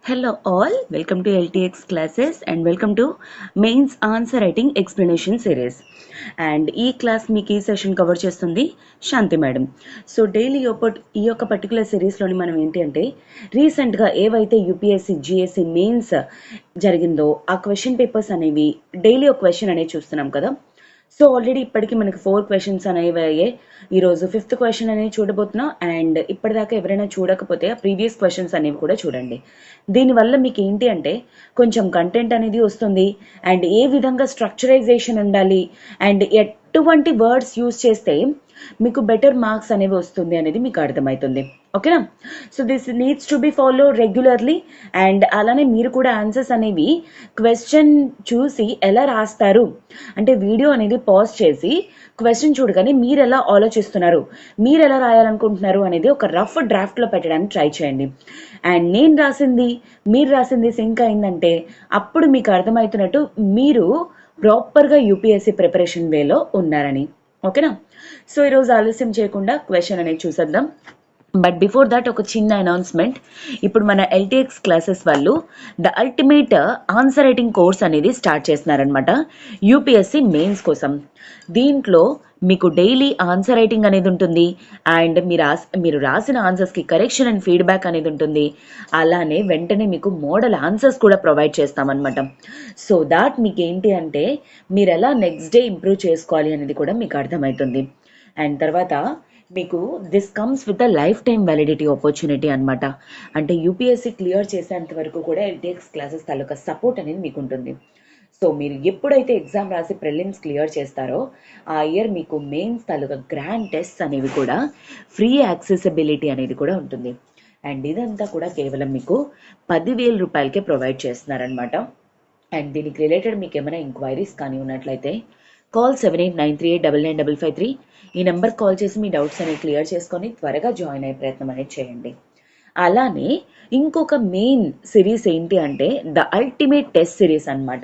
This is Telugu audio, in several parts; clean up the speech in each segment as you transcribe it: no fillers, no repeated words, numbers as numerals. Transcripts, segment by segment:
Hello all, welcome to LTX classes and welcome to Mains Answer Writing Explanation Series. And ఈ క్లాస్ మీకు ఈ సెషన్ కవర్ చేస్తుంది శాంతి మేడం. సో డైలీ ఈ యొక్క పర్టికులర్ సిరీస్లోని మనం ఏంటి అంటే రీసెంట్గా ఏవైతే యూపీఎస్సీ జిఎస్సి మెయిన్స్ జరిగిందో ఆ క్వశ్చన్ పేపర్స్ అనేవి డైలీ ఒక క్వశ్చన్ అనేది చూస్తున్నాం కదా. సో ఆల్రెడీ ఇప్పటికి మనకి 4 క్వశ్చన్స్ అనేవి అయ్యాయి. ఈరోజు 5th క్వశ్చన్ అనేది చూడబోతున్నాం. అండ్ ఇప్పటిదాకా ఎవరైనా చూడకపోతే ఆ ప్రీవియస్ క్వశ్చన్స్ అనేవి కూడా చూడండి. దీనివల్ల మీకు ఏంటి అంటే కొంచెం కంటెంట్ అనేది వస్తుంది అండ్ ఏ విధంగా స్ట్రక్చరైజేషన్ ఉండాలి అండ్ ఎటువంటి వర్డ్స్ యూజ్ చేస్తే మీకు బెటర్ మార్క్స్ అనేవి వస్తుంది అనేది మీకు అర్థమవుతుంది. ఓకేనా? So this needs to be follow regularly. And అలానే మీరు కూడా ఆన్సర్స్ అనేవి క్వశ్చన్ చూసి ఎలా రాస్తారు అంటే వీడియో అనేది పాజ్ చేసి క్వశ్చన్ చూడగానే మీరు ఎలా ఆలోచిస్తున్నారు, మీరు ఎలా రాయాలనుకుంటున్నారు అనేది ఒక రఫ్ డ్రాఫ్ట్లో పెట్టడానికి ట్రై చేయండి. అండ్ నేను రాసింది మీరు రాసింది సింక్ అయిందంటే అప్పుడు మీకు అర్థమవుతున్నట్టు మీరు ప్రాపర్గా యూపీఎస్సీ ప్రిపరేషన్ వేలో ఉన్నారని. ఓకేనా? సో ఈరోజు ఆలస్యం చేయకుండా క్వశ్చన్ అనేది చూసేద్దాం. బట్ బిఫోర్ దట్ ఒక చిన్న అనౌన్స్మెంట్. ఇప్పుడు మన ఎల్టీఎక్స్ క్లాసెస్ వాళ్ళు the ultimate answer writing course అనేది స్టార్ట్ చేస్తున్నారనమాట యూపీఎస్సీ మెయిన్స్ కోసం. దీంట్లో మీకు డైలీ ఆన్సర్ రైటింగ్ అనేది ఉంటుంది అండ్ మీరు రాసిన ఆన్సర్స్కి కరెక్షన్ అండ్ ఫీడ్బ్యాక్ అనేది ఉంటుంది. అలానే వెంటనే మీకు మోడల్ ఆన్సర్స్ కూడా ప్రొవైడ్ చేస్తామన్నమాట. సో దాట్ మీకు ఏంటి అంటే మీరు ఎలా నెక్స్ట్ డే ఇంప్రూవ్ చేసుకోవాలి అనేది కూడా మీకు అర్థమవుతుంది. అండ్ తర్వాత మీకు this comes with a life time validity opportunity అనమాట. అంటే యూపీఎస్సీ క్లియర్ చేసేంత వరకు కూడా ఎల్టీఎక్స్ క్లాసెస్ తాలూకా సపోర్ట్ అనేది మీకు ఉంటుంది. సో మీరు ఎప్పుడైతే ఎగ్జామ్ రాసి ప్రిలిమ్స్ క్లియర్ చేస్తారో ఆ ఇయర్ మీకు మెయిన్స్ తాలూకా గ్రాండ్ టెస్ట్ అనేవి కూడా ఫ్రీ యాక్సెసిబిలిటీ అనేది కూడా ఉంటుంది. అండ్ ఇదంతా కూడా కేవలం మీకు 10,000 రూపాయలకే ప్రొవైడ్ చేస్తున్నారనమాట. అండ్ దీనికి రిలేటెడ్ మీకు ఏమైనా ఎంక్వైరీస్ కానీ ఉన్నట్లయితే కాల్ 7893899553. ఈ నెంబర్ కాల్ చేసి మీ డౌట్స్ అనేవి క్లియర్ చేసుకొని త్వరగా జాయిన్ అయ్యే ప్రయత్నం అనేది చేయండి. అలానే ఇంకొక మెయిన్ సిరీస్ ఏంటి అంటే ద అల్టిమేట్ టెస్ట్ సిరీస్ అనమాట.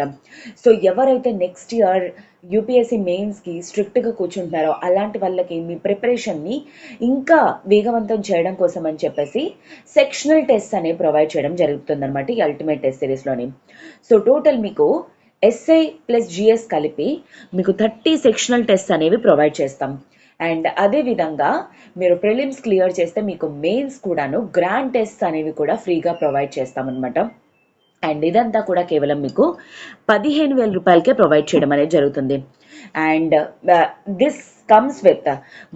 సో ఎవరైతే నెక్స్ట్ ఇయర్ యూపీఎస్సీ మెయిన్స్కి స్ట్రిక్ట్గా కూర్చుంటున్నారో అలాంటి వాళ్ళకి మీ ప్రిపరేషన్ని ఇంకా వేగవంతం చేయడం కోసం అని చెప్పేసి సెక్షనల్ టెస్ట్ అనేవి ప్రొవైడ్ చేయడం జరుగుతుందన్నమాట ఈ అల్టిమేట్ టెస్ట్ సిరీస్లోని. సో టోటల్ మీకు ఎస్ఐ ప్లస్ జిఎస్ కలిపి మీకు 30 సెక్షనల్ టెస్ట్ అనేవి ప్రొవైడ్ చేస్తాం. అండ్ అదే విధంగా మీరు ప్రిలిమ్స్ క్లియర్ చేస్తే మీకు మెయిన్స్ కూడాను గ్రాండ్ టెస్ట్ అనేవి కూడా ఫ్రీగా ప్రొవైడ్ చేస్తామన్నమాట. అండ్ ఇదంతా కూడా కేవలం మీకు 15,000 రూపాయలకే ప్రొవైడ్ చేయడం అనేది జరుగుతుంది. And this comes with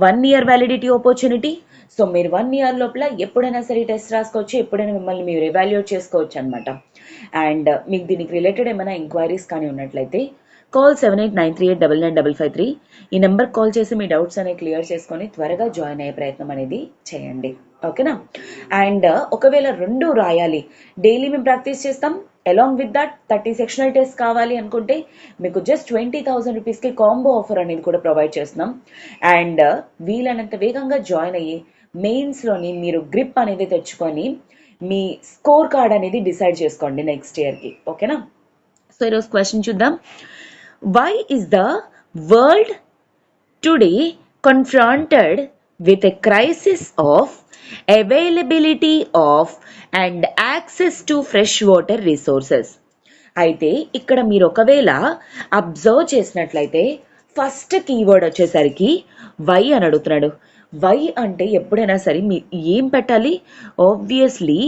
1 year validity opportunity. So మీరు 1 year లోపల ఎప్పుడైనా సరే టెస్ట్ రాసుకోవచ్చు, ఎప్పుడైనా మిమ్మల్ని మీరు ఎవాల్యుయేట్ చేసుకోవచ్చు అనమాట. అండ్ మీకు దీనికి రిలేటెడ్ ఏమైనా ఎంక్వైరీస్ కానీ ఉన్నట్లయితే కాల్ 7893899553. ఈ నెంబర్ కాల్ చేసి మీ డౌట్స్ అనేవి క్లియర్ చేసుకొని త్వరగా జాయిన్ అయ్యే ప్రయత్నం అనేది చేయండి. ఓకేనా? అండ్ ఒకవేళ 2 రాయాలి, డైలీ మేము ప్రాక్టీస్ చేస్తాం, along with that 30 sectional test కావాలి అనుకుంటే మీకు జస్ట్ 20,000 రూపీస్కి కాంబో ఆఫర్ అనేది కూడా ప్రొవైడ్ చేస్తున్నాం. అండ్ వీలైనంత వేగంగా జాయిన్ అయ్యి మెయిన్స్లోని మీరు గ్రిప్ అనేది తెచ్చుకొని మీ స్కోర్ కార్డ్ అనేది డిసైడ్ చేసుకోండి నెక్స్ట్ ఇయర్కి. ఓకేనా? సో ఈరోజు క్వశ్చన్ చూద్దాం. Why is the world today confronted with a crisis of availability of and access to fresh water resources? అయితే ఇక్కడ మీరు ఒకవేళ అబ్జర్వ్ చేసినట్లయితే ఫస్ట్ కీవర్డ్ వచ్చేసరికి వై అని అడుగుతున్నాడు. వై అంటే ఎప్పుడైనా సరే మీ ఏం పెట్టాలి? ఆబ్వియస్లీ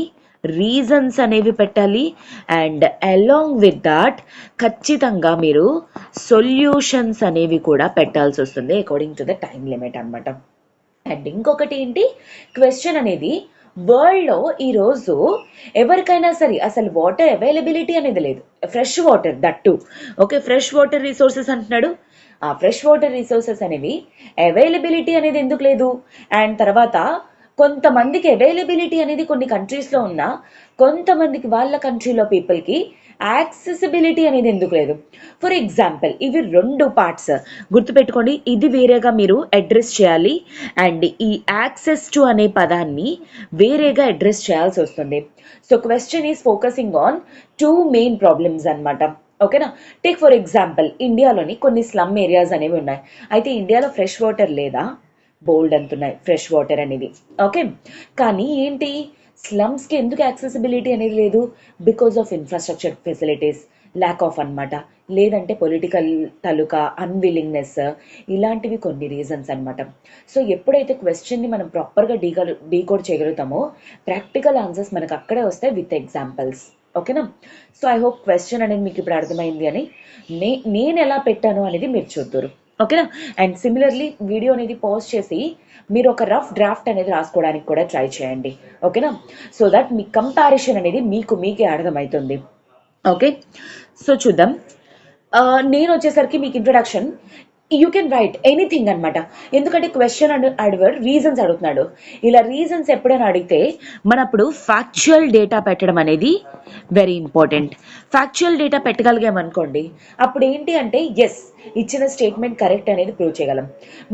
రీజన్స్ అనేవి పెట్టాలి. అండ్ అలాంగ్ విత్ దాట్ ఖచ్చితంగా మీరు సొల్యూషన్స్ అనేవి కూడా పెట్టాల్సి వస్తుంది according to the time limit అనమాట. అండ్ ఇంకొకటి ఏంటి, క్వశ్చన్ అనేది వరల్డ్లో ఈరోజు ఎవరికైనా సరే అసలు వాటర్ అవైలబిలిటీ అనేది లేదు, fresh water that. Okay, fresh water resources అంటున్నాడు. ఆ ఫ్రెష్ వాటర్ రిసోర్సెస్ అనేవి అవైలబిలిటీ అనేది ఎందుకు లేదు? అండ్ తర్వాత కొంతమందికి అవైలబిలిటీ అనేది కొన్ని కంట్రీస్లో ఉన్నా కొంతమందికి వాళ్ళ కంట్రీలో పీపుల్కి యాక్సెసిబిలిటీ అనేది ఎందుకు లేదు? ఫర్ ఎగ్జాంపుల్ ఇవి 2 పార్ట్స్ గుర్తుపెట్టుకోండి. ఇది వేరేగా మీరు అడ్రస్ చేయాలి అండ్ ఈ యాక్సెస్ టు అనే పదాన్ని వేరేగా అడ్రస్ చేయాల్సి వస్తుంది. So question is focusing on 2 main problems అనమాట. ఓకేనా? టేక్ ఫర్ ఎగ్జాంపుల్ ఇండియాలోని కొన్ని స్లమ్ ఏరియాస్ అనేవి ఉన్నాయి. అయితే ఇండియాలో ఫ్రెష్ వాటర్ లేదా? బోల్డ్ అంటున్నాయి ఫ్రెష్ వాటర్ అనేది. ఓకే, కానీ ఏంటి స్లమ్స్కి ఎందుకు యాక్సెసిబిలిటీ అనేది లేదు? Because of infrastructure facilities lack of అనమాట, లేదంటే పొలిటికల్ తాలూకా అన్విల్లింగ్నెస్, ఇలాంటివి కొన్ని రీజన్స్ అనమాట. సో ఎప్పుడైతే క్వశ్చన్ని మనం ప్రాపర్గా డీకోడ్ చేయగలుగుతామో ప్రాక్టికల్ ఆన్సర్స్ మనకు అక్కడే వస్తాయి విత్ ఎగ్జాంపుల్స్. ఓకేనా? సో ఐ హోప్ క్వశ్చన్ అనేది మీకు ఇప్పుడు అర్థమైంది అని. నేను ఎలా పెట్టాను అనేది మీరు చూద్దరు. ఓకేనా? అండ్ సిమిలర్లీ వీడియో అనేది పాజ్ చేసి మీరు ఒక రఫ్ డ్రాఫ్ట్ అనేది రాసుకోవడానికి కూడా ట్రై చేయండి. ఓకేనా? సో దట్ మీ కంపారిజన్ అనేది మీకే అర్థమవుతుంది. ఓకే, సో చూద్దాం. నేను వచ్చేసరికి మీకు introduction, you can write anything అనమాట. ఎందుకంటే క్వశ్చన్ అడిగాడు, రీజన్స్ అడుగుతున్నాడు. ఇలా రీజన్స్ ఎప్పుడైనా అడిగితే మనప్పుడు ఫ్యాక్చువల్ డేటా పెట్టడం అనేది వెరీ ఇంపార్టెంట్. ఫ్యాక్చువల్ డేటా పెట్టగలిగామనుకోండి, అప్పుడు ఏంటి అంటే ఎస్ ఇచ్చిన స్టేట్మెంట్ కరెక్ట్ అనేది ప్రూవ్ చేయగలం.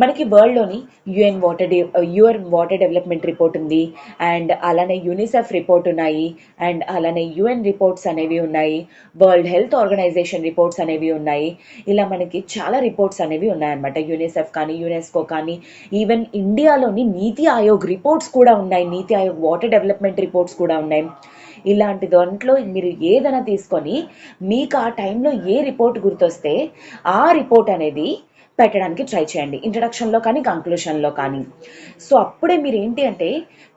మనకి వరల్డ్లోని యుఎన్ వాటర్ డెవలప్మెంట్ రిపోర్ట్ ఉంది, అండ్ అలానే యూనిసెఫ్ రిపోర్ట్ ఉన్నాయి, అండ్ అలానే యుఎన్ రిపోర్ట్స్ అనేవి ఉన్నాయి, వరల్డ్ హెల్త్ ఆర్గనైజేషన్ రిపోర్ట్స్ అనేవి ఉన్నాయి. ఇలా మనకి చాలా రిపోర్ట్స్ అనేవి ఉన్నాయన్నమాట. యునిసెఫ్ కానీ, యునెస్కో కానీ, ఈవెన్ ఇండియాలోని నీతి ఆయోగ్ రిపోర్ట్స్ కూడా ఉన్నాయి, నీతి ఆయోగ్ వాటర్ డెవలప్మెంట్ రిపోర్ట్స్ కూడా ఉన్నాయి. ఇలాంటి దాంట్లో మీరు ఏదైనా తీసుకొని మీకు ఆ టైంలో ఏ రిపోర్ట్ గుర్తొస్తే ఆ రిపోర్ట్ అనేది పెట్టడానికి ట్రై చేయండి, ఇంట్రడక్షన్లో కానీ కంక్లూషన్లో కానీ. సో అప్పుడే మీరు ఏంటి అంటే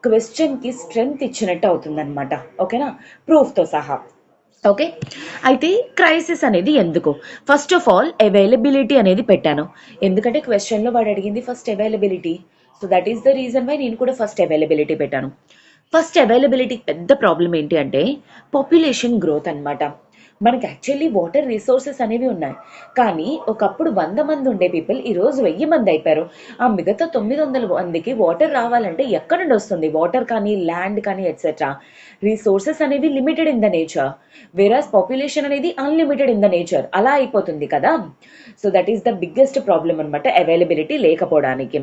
క్వశ్చన్కి స్ట్రెంగ్త్ ఇచ్చినట్టు అవుతుందన్నమాట. ఓకేనా? ప్రూఫ్తో సహా. ఓకే, అయితే క్రైసిస్ అనేది ఎందుకు? ఫస్ట్ ఆఫ్ ఆల్ అవైలబిలిటీ అనేది పెట్టాను, ఎందుకంటే క్వశ్చన్లో వాడు అడిగింది first availability. So that is the reason why నేను కూడా ఫస్ట్ అవైలబిలిటీ పెట్టాను. ఫస్ట్ అవైలబిలిటీ పెద్ద ప్రాబ్లం ఏంటి అంటే పాపులేషన్ గ్రోత్ అనమాట. మనకి యాక్చువల్లీ వాటర్ రిసోర్సెస్ అనేవి ఉన్నాయి, కానీ ఒకప్పుడు 100 మంది ఉండే పీపుల్ ఈరోజు 1000 మంది అయిపోయారు. ఆ మిగతా 900 మందికి వాటర్ రావాలంటే ఎక్కడ నుండి వస్తుంది? వాటర్ కానీ, ల్యాండ్ కానీ, ఎట్సెట్రా. రిసోర్సెస్ అనేవి limited in the nature, whereas population అనేది అన్లిమిటెడ్ ఇన్ ద నేచర్. అలా అయిపోతుంది కదా. So that is the biggest problem అనమాట, అవైలబిలిటీ లేకపోవడానికి.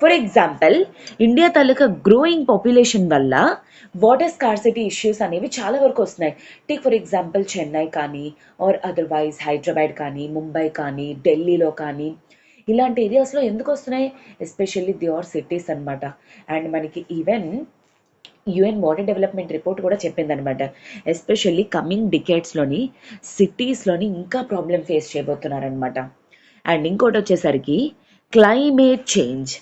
ఫర్ ఎగ్జాంపుల్, ఇండియా తాలూకా గ్రోయింగ్ పాపులేషన్ వల్ల వాటర్ స్కార్సిటీ ఇష్యూస్ అనేవి చాలా వరకు వస్తున్నాయి. టేక్ ఫర్ ఎగ్జాంపుల్ చెన్నై కానీ, ఆర్ అదర్వైజ్ హైదరాబాద్ కానీ, ముంబై కానీ, ఢిల్లీలో కానీ, ఇలాంటి ఏరియాస్లో ఎందుకు వస్తున్నాయి? ఎస్పెషల్లీ ది ఆర్ సిటీస్ అనమాట. అండ్ మనకి even UN water development report కూడా చెప్పిందనమాట, ఎస్పెషల్లీ కమింగ్ డికేట్స్లోని సిటీస్లోని ఇంకా ప్రాబ్లం ఫేస్ చేయబోతున్నారనమాట. అండ్ ఇంకోటి వచ్చేసరికి క్లైమేట్ చేంజ్.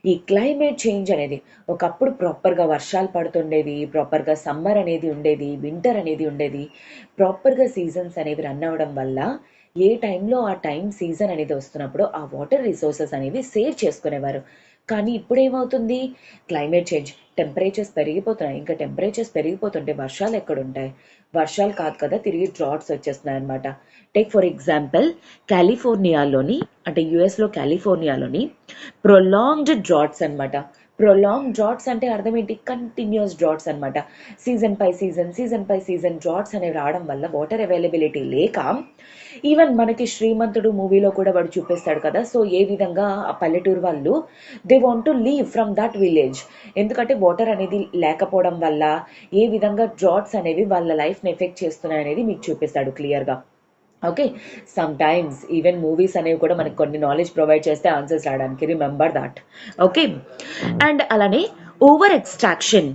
ఈ క్లైమేట్ చేంజ్ అనేది ఒకప్పుడు ప్రాపర్గా వర్షాలు పడుతుండేది, ప్రాపర్గా సమ్మర్ అనేది ఉండేది, వింటర్ అనేది ఉండేది, ప్రాపర్గా సీజన్స్ అనేవి రన్ అవ్వడం వల్ల ఏ టైంలో ఆ టైం సీజన్ అనేది వస్తున్నప్పుడు ఆ వాటర్ రిసోర్సెస్ అనేవి సేవ్ చేసుకునేవారు. కానీ ఇప్పుడు ఏమవుతుంది? క్లైమేట్ చేంజ్, టెంపరేచర్స్ పెరిగిపోతున్నాయి. ఇంకా టెంపరేచర్స్ పెరిగిపోతుంటే వర్షాలు ఎక్కడుంటాయి? వర్షాలు కాదు కదా, తిరిగి డ్రాట్స్ వచ్చేస్తున్నాయి అనమాట. టేక్ ఫర్ ఎగ్జాంపుల్ కాలిఫోర్నియాలోని, అంటే యుఎస్లో కాలిఫోర్నియాలోని ప్రొలాంగ్డ్ డ్రాట్స్ అనమాట. ప్రొలాంగ్ డ్రాట్స్ అంటే అర్థం ఏంటి? కంటిన్యూస్ డ్రాట్స్ అనమాట. సీజన్ పై సీజన్ డ్రాట్స్ అనేవి రావడం వల్ల వాటర్ అవైలబిలిటీ లేక, ఈవెన్ మనకి శ్రీమంతుడు మూవీలో కూడా వాడు చూపిస్తాడు కదా. సో ఏ విధంగా ఆ పల్లెటూరు వాళ్ళు they want to leave from that village, ఎందుకంటే వాటర్ అనేది లేకపోవడం వల్ల ఏ విధంగా డ్రాట్స్ అనేవి వాళ్ళ లైఫ్ని ఎఫెక్ట్ చేస్తున్నాయి అనేది మీకు చూపిస్తాడు క్లియర్గా. Okay, some times even movies అనేవి కూడా మనకు కొన్ని నాలెడ్జ్ ప్రొవైడ్ చేస్తే ఆన్సర్స్ రావడానికి, రిమెంబర్ దాట్. ఓకే, అండ్ అలానే ఓవర్ ఎక్స్ట్రాక్షన్.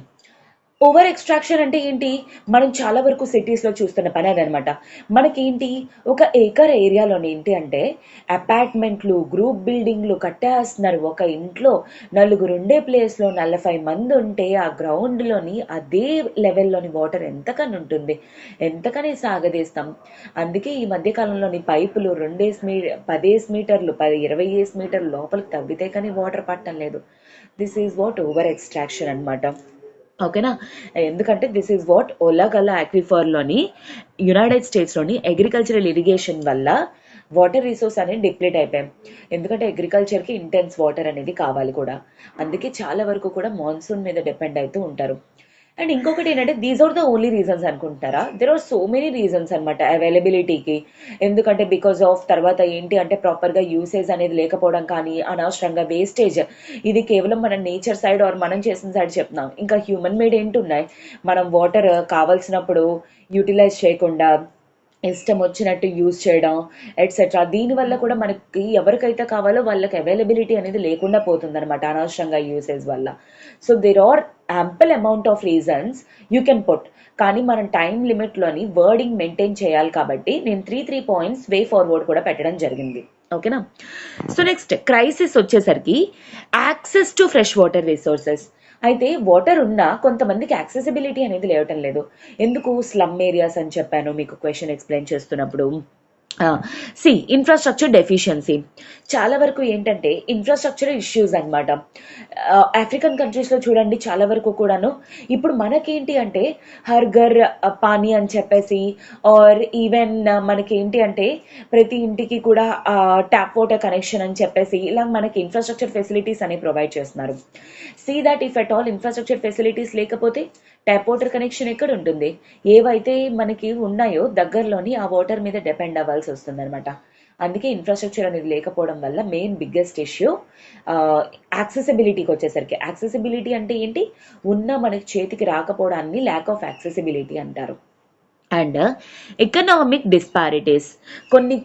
ఓవర్ ఎక్స్ట్రాక్షన్ అంటే ఏంటి? మనం చాలా వరకు సిటీస్లో చూస్తున్న పని అదనమాట. మనకేంటి, ఒక ఏకర్ ఏరియాలోని ఏంటి అంటే అపార్ట్మెంట్లు, గ్రూప్ బిల్డింగ్లు కట్టేస్తున్నారు. ఒక ఇంట్లో నలుగురు ఉండే ప్లేస్లో 45 మంది ఉంటే ఆ గ్రౌండ్లోని అదే లెవెల్లోని వాటర్ ఎంతకని ఉంటుంది, ఎంతకని సాగదీస్తాం. అందుకే ఈ మధ్యకాలంలోని పైపులు 10 మీటర్లు 20 మీటర్లు లోపలికి తవ్వితే కానీ వాటర్ పట్టడం లేదు. This is what over extraction అనమాట. ఓకేనా? ఎందుకంటే దిస్ ఈజ్ వాట్ ఓలాగల్లా ఆక్విఫర్లోని యునైటెడ్ స్టేట్స్లోని అగ్రికల్చరల్ ఇరిగేషన్ వల్ల వాటర్ రిసోర్స్ అనేది డిప్లీట్ అయిపోయాం. ఎందుకంటే అగ్రికల్చర్కి ఇంటెన్స్ వాటర్ అనేది కావాలి కూడా, అందుకే చాలా వరకు కూడా మాన్సూన్ మీద డిపెండ్ అవుతూ ఉంటారు. అండ్ ఇంకొకటి ఏంటంటే these are the only reasons అనుకుంటారా? There are so many reasons అనమాట అవైలబిలిటీకి. ఎందుకంటే బికాస్ ఆఫ్ తర్వాత ఏంటి అంటే ప్రాపర్గా యూసేజ్ అనేది లేకపోవడం కానీ, అనవసరంగా వేస్టేజ్. ఇది కేవలం మన నేచర్ సైడ్ ఆర్ మనం చేసిన సైడ్ చెప్తున్నాం. ఇంకా హ్యూమన్ మేడ్ ఏంటి ఉన్నాయి, మనం వాటర్ కావాల్సినప్పుడు యూటిలైజ్ చేయకుండా ఇష్టం వచ్చినట్టు యూజ్ చేయడం ఎట్సెట్రా. దీనివల్ల కూడా మనకి ఎవరికైతే కావాలో వాళ్ళకి అవైలబిలిటీ అనేది లేకుండా పోతుంది అనమాట అనవసరంగా యూసేజ్ వల్ల. So there are ample amount of reasons you can put, కానీ మనం టైం లిమిట్లోని వర్డింగ్ మెయింటైన్ చేయాలి కాబట్టి నేను త్రీ పాయింట్స్ వే ఫార్వర్డ్ కూడా పెట్టడం జరిగింది. ఓకేనా. సో నెక్స్ట్ క్రైసిస్ వచ్చేసరికి access to fresh water resources. అయితే వాటర్ ఉన్నా కొంతమందికి యాక్సెసిబిలిటీ అనేది లేవటం లేదు. ఎందుకు? స్లమ్ ఏరియాస్ అని చెప్పాను మీకు క్వశ్చన్ ఎక్స్ప్లెయిన్ చేస్తున్నప్పుడు. ఇన్ఫ్రాస్ట్రక్చర్ డెఫిషియన్సీ చాలా వరకు ఏంటంటే ఇన్ఫ్రాస్ట్రక్చర్ ఇష్యూస్ అనమాట. ఆఫ్రికన్ కంట్రీస్లో చూడండి చాలా వరకు కూడాను ఇప్పుడు మనకేంటి అంటే హర్ఘర్ పానీ అని చెప్పేసి, ఆర్ ఈవెన్ మనకేంటి అంటే ప్రతి ఇంటికి కూడా ట్యాప్ వాటర్ కనెక్షన్ అని చెప్పేసి ఇలా మనకి ఇన్ఫ్రాస్ట్రక్చర్ ఫెసిలిటీస్ అనేవి ప్రొవైడ్ చేస్తున్నారు. See that if at all infrastructure facilities లేకపోతే ట్యాప్ వాటర్ కనెక్షన్ ఎక్కడ ఉంటుంది? ఏవైతే మనకి ఉన్నాయో దగ్గరలోని ఆ వాటర్ మీద డిపెండ్ అవ్వాల్సి వస్తుంది అనమాట. అందుకే ఇన్ఫ్రాస్ట్రక్చర్ అనేది లేకపోవడం వల్ల మెయిన్ బిగ్గెస్ట్ ఇష్యూ యాక్సెసిబిలిటీకి వచ్చేసరికి. యాక్సెసిబిలిటీ అంటే ఏంటి? ఉన్న మనకి చేతికి రాకపోవడాన్ని ల్యాక్ ఆఫ్ యాక్సెసిబిలిటీ అంటారు. And economic disparities. కొన్ని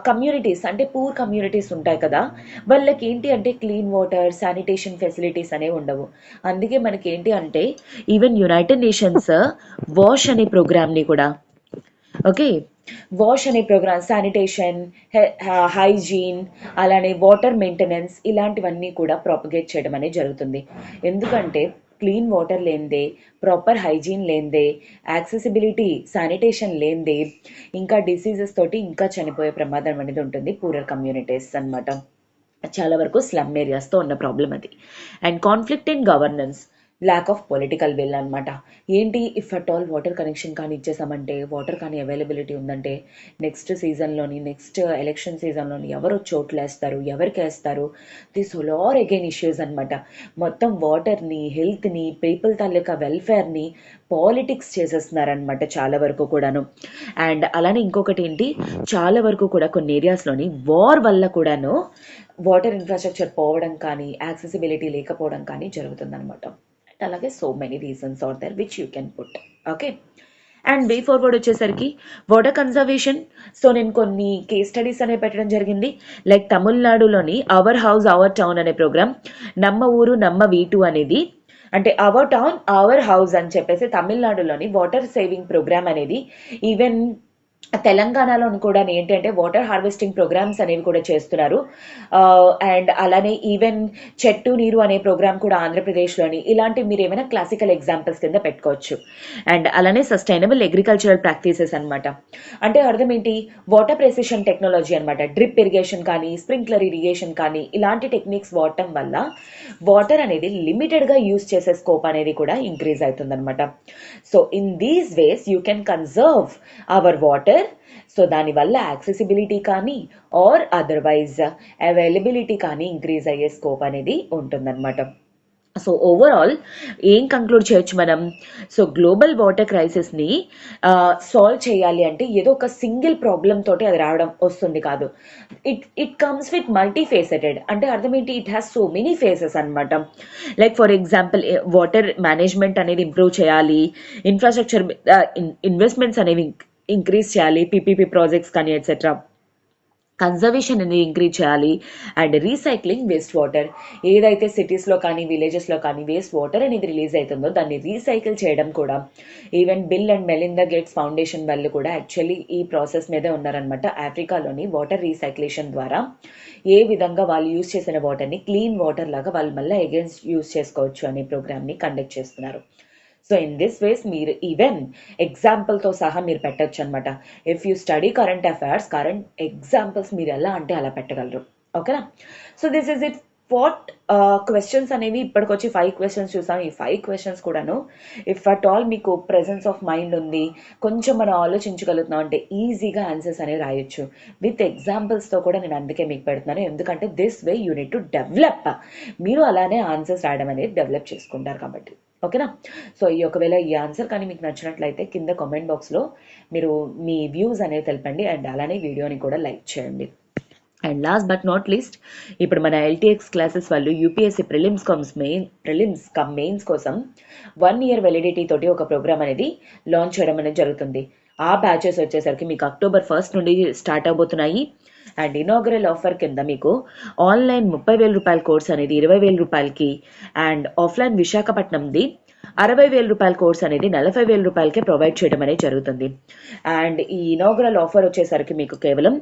కమ్యూనిటీస్ అంటే పూర్ కమ్యూనిటీస్ ఉంటాయి కదా, వాళ్ళకి ఏంటి అంటే క్లీన్ వాటర్, శానిటేషన్ ఫెసిలిటీస్ అనేవి ఉండవు. అందుకే మనకి ఏంటి అంటే ఈవెన్ యునైటెడ్ నేషన్స్ వాష్ అనే ప్రోగ్రామ్ని కూడా, ఓకే, వాష్ అనే ప్రోగ్రామ్, శానిటేషన్, హైజీన్, అలానే వాటర్ మెయింటెనెన్స్ ఇలాంటివన్నీ కూడా ప్రాపగేట్ చేయడం అనేది జరుగుతుంది. ఎందుకంటే క్లీన్ వాటర్ లేనిదే, ప్రాపర్ హైజీన్ లేనిదే, యాక్సెసిబిలిటీ శానిటేషన్ లేనిదే ఇంకా డిసీజెస్ తోటి ఇంకా చనిపోయే ప్రమాదం అనేది ఉంటుంది పూరర్ కమ్యూనిటీస్ అనమాట. చాలా వరకు స్లమ్ ఏరియాస్తో ఉన్న ప్రాబ్లం అది. And conflict in governance, lack of political will అనమాట. ఏంటి? If at all water connection కానీ ఇచ్చేసామంటే, వాటర్ కానీ అవైలబిలిటీ ఉందంటే నెక్స్ట్ సీజన్లోని, నెక్స్ట్ ఎలక్షన్ సీజన్లోని ఎవరు చోట్లేస్తారు, ఎవరికి వేస్తారు, this whole are again issues అనమాట. మొత్తం వాటర్ని, హెల్త్ని, పీపుల్ తాలూకా వెల్ఫేర్ని పాలిటిక్స్ చేసేస్తున్నారనమాట చాలా వరకు కూడాను. అండ్ అలానే ఇంకొకటి ఏంటి, చాలా వరకు కూడా కొన్ని ఏరియాస్లోని వార్ వల్ల కూడాను వాటర్ ఇన్ఫ్రాస్ట్రక్చర్ పోవడం కానీ, యాక్సెసిబిలిటీ లేకపోవడం కానీ జరుగుతుందన్నమాట. అలాగే so many reasons are there which you can put. Okay. And way forward వచ్చేసరికి వాటర్ కన్జర్వేషన్. సో నేను కొన్ని కేస్ స్టడీస్ అనేవి పెట్టడం జరిగింది. లైక్ తమిళనాడులోని అవర్ హౌస్ అవర్ టౌన్ అనే ప్రోగ్రామ్, నమ్మ ఊరు నమ్మ వీటు అనేది, అంటే అవర్ టౌన్ అవర్ హౌస్ అని చెప్పేసి తమిళనాడులోని వాటర్ సేవింగ్ ప్రోగ్రామ్ అనేది, ఈవెన్ తెలంగాణలో కూడా ఏంటంటే వాటర్ హార్వెస్టింగ్ ప్రోగ్రామ్స్ అనేవి కూడా చేస్తున్నారు. అండ్ అలానే ఈవెన్ చెట్టు నీరు అనే ప్రోగ్రామ్ కూడా ఆంధ్రప్రదేశ్లోని. ఇలాంటి మీరు ఏమైనా క్లాసికల్ ఎగ్జాంపుల్స్ కింద పెట్టుకోవచ్చు. అండ్ అలానే సస్టైనబుల్ అగ్రికల్చరల్ ప్రాక్టీసెస్ అనమాట. అంటే అర్థం ఏంటి? వాటర్ ప్రెసిషన్ టెక్నాలజీ అనమాట. డ్రిప్ ఇరిగేషన్ కానీ, స్ప్రింక్లర్ ఇరిగేషన్ కానీ ఇలాంటి టెక్నిక్స్ వాడటం వల్ల వాటర్ అనేది లిమిటెడ్గా యూజ్ చేసే స్కోప్ అనేది కూడా ఇంక్రీజ్ అవుతుంది అనమాట. So in these ways you can conserve our water. So దానివల్ల యాక్సెసిబిలిటీ కానీ ఆర్ అదర్వైజ్ అవైలబిలిటీ కానీ ఇంక్రీజ్ అయ్యే స్కోప్ అనేది ఉంటుందన్నమాట. సో ఓవరాల్ ఏం కంక్లూడ్ చేయొచ్చు మనం? సో గ్లోబల్ వాటర్ క్రైసిస్ని సాల్వ్ చేయాలి అంటే ఏదో ఒక సింగిల్ ప్రాబ్లం తోటి అది రావడం వస్తుంది కాదు. It comes with multi faceted. అంటే అర్థం ఏంటి? It has so many faces అనమాట. Like for example water management అనేది ఇంప్రూవ్ చేయాలి, ఇన్ఫ్రాస్ట్రక్చర్ ఇన్వెస్ట్మెంట్స్ అనేవి ఇంక్రీజ్ చేయాలి, పీపీపీ ప్రాజెక్ట్స్ కానీ ఎట్సెట్రా, కన్జర్వేషన్ అనేది ఇంక్రీజ్ చేయాలి, అండ్ రీసైక్లింగ్ వేస్ట్ వాటర్. ఏదైతే సిటీస్లో కానీ విలేజెస్లో కానీ వేస్ట్ వాటర్ అనేది రిలీజ్ అవుతుందో దాన్ని రీసైకిల్ చేయడం కూడా. Even bill and Melinda gates foundation వాళ్ళు కూడా యాక్చువల్లీ ఈ ప్రాసెస్ మీదే ఉన్నారనమాట. ఆఫ్రికాలోని వాటర్ రీసైక్లేషన్ ద్వారా ఏ విధంగా వాళ్ళు యూజ్ చేసిన వాటర్ని క్లీన్ వాటర్ లాగా వాళ్ళు మళ్ళీ అగైన్స్ యూజ్ చేసుకోవచ్చు అనే ప్రోగ్రామ్ని కండక్ట్ చేస్తున్నారు. సో ఇన్ దిస్ వేస్ మీరు ఈవెన్ ఎగ్జాంపుల్తో సహా మీరు పెట్టచ్చు అనమాట. If you study current affairs, current examples మీరు ఎలా అంటే అలా పెట్టగలరు. ఓకేనా. So this is it. What questions అనేవి ఇప్పటికొచ్చి 5 క్వశ్చన్స్ చూసాం. ఈ 5 క్వశ్చన్స్ కూడాను ఇఫ్ అట్ ఆల్ మీకు ప్రెజెన్స్ ఆఫ్ మైండ్ ఉంది, కొంచెం మనం ఆలోచించగలుగుతున్నాం అంటే ఈజీగా ఆన్సర్స్ అనేవి రాయొచ్చు. విత్ ఎగ్జాంపుల్స్తో కూడా నేను అందుకే మీకు పెడుతున్నాను. ఎందుకంటే this way you need to develop. మీరు అలానే ఆన్సర్స్ రాయడం అనేది డెవలప్ చేసుకుంటారు కాబట్టి. ఓకేనా. సో ఒకవేళ ఈ ఆన్సర్ కానీ మీకు నచ్చినట్లయితే కింద కామెంట్ బాక్స్లో మీరు మీ వ్యూస్ అనేవి తెలపండి. అండ్ అలానే వీడియోని కూడా లైక్ చేయండి. And last but not least, ఇప్పుడు మన ఎల్టీఎక్స్ క్లాసెస్ వాళ్ళు యూపీఎస్సీ ప్రిలిమ్స్ కమ్ మెయిన్స్ కోసం 1 year వెలిడిటీ తోటి ఒక ప్రోగ్రామ్ అనేది లాంచ్ చేయడం అనేది జరుగుతుంది. ఆ బ్యాచెస్ వచ్చేసరికి మీకు October 1st నుండి స్టార్ట్ అవబోతున్నాయి. అండ్ ఇనాగరల్ ఆఫర్ కింద మీకు ఆన్లైన్ 30,000 రూపాయల కోర్స్ అనేది 20,000 రూపాయలకి, అండ్ ఆఫ్లైన్ విశాఖపట్నంది రూపాయల కోర్స్ అనేది 40,000 రూపాయలకే ప్రొవైడ్ చేయడం అనేది జరుగుతుంది. అండ్ ఈ ఇనాగరల్ ఆఫర్ వచ్చేసరికి మీకు కేవలం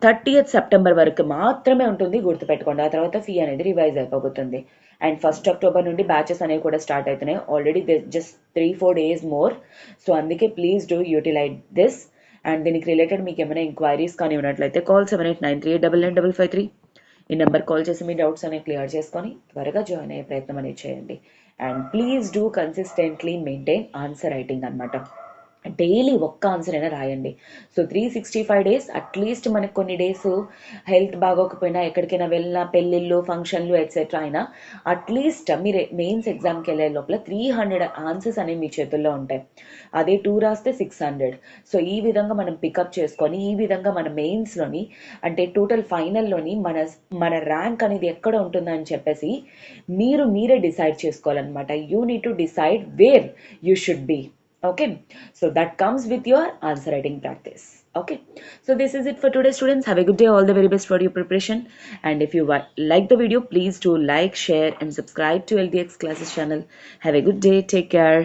30th సెప్టెంబర్ వరకు మాత్రమే ఉంటుంది, గుర్తుపెట్టుకోండి. ఆ తర్వాత ఫీ అనేది రివైజ్ అయిపోతుంది. అండ్ 1st అక్టోబర్ నుండి బ్యాచెస్ అనేవి కూడా స్టార్ట్ అవుతున్నాయి. Already just 3-4 days more. So అందుకే please do utilize this. And దీనికి రిలేటెడ్ మీకు ఏమైనా ఎంక్వైరీస్ కానీ ఉన్నట్లయితే కాల్ 7893899553. ఈ నెంబర్ కాల్ చేసి మీ డౌట్స్ అనేవి క్లియర్ చేసుకొని త్వరగా జాయిన్ అయ్యే ప్రయత్నం అనేది చేయండి. And please do consistently maintain answer writing అనమాట. డైలీ ఒక్క ఆన్సర్ అయినా రాయండి. సో 365 days అట్లీస్ట్ మనకు కొన్ని డేస్ హెల్త్ బాగోకపోయినా, ఎక్కడికైనా వెళ్ళినా, పెళ్ళిళ్ళు, ఫంక్షన్లు ఎట్సెట్రా అయినా అట్లీస్ట్ మీరు మెయిన్స్ ఎగ్జామ్కి వెళ్ళే లోపల 300 ఆన్సర్స్ అనేవి మీ చేతుల్లో ఉంటాయి. అదే 2 రాస్తే 600. సో ఈ విధంగా మనం పికప్ చేసుకొని ఈ విధంగా మన మెయిన్స్లోని అంటే టోటల్ ఫైనల్లోని మన ర్యాంక్ అనేది ఎక్కడ ఉంటుందని చెప్పేసి మీరే డిసైడ్ చేసుకోవాలన్నమాట. You need to decide where you should be. Okay, so that comes with your answer writing practice. Okay, so this is it for today, students. Have a good day. All the very best for your preparation. And if you like the video, please do like, share and subscribe to LTX Classes channel. Have a good day. Take care.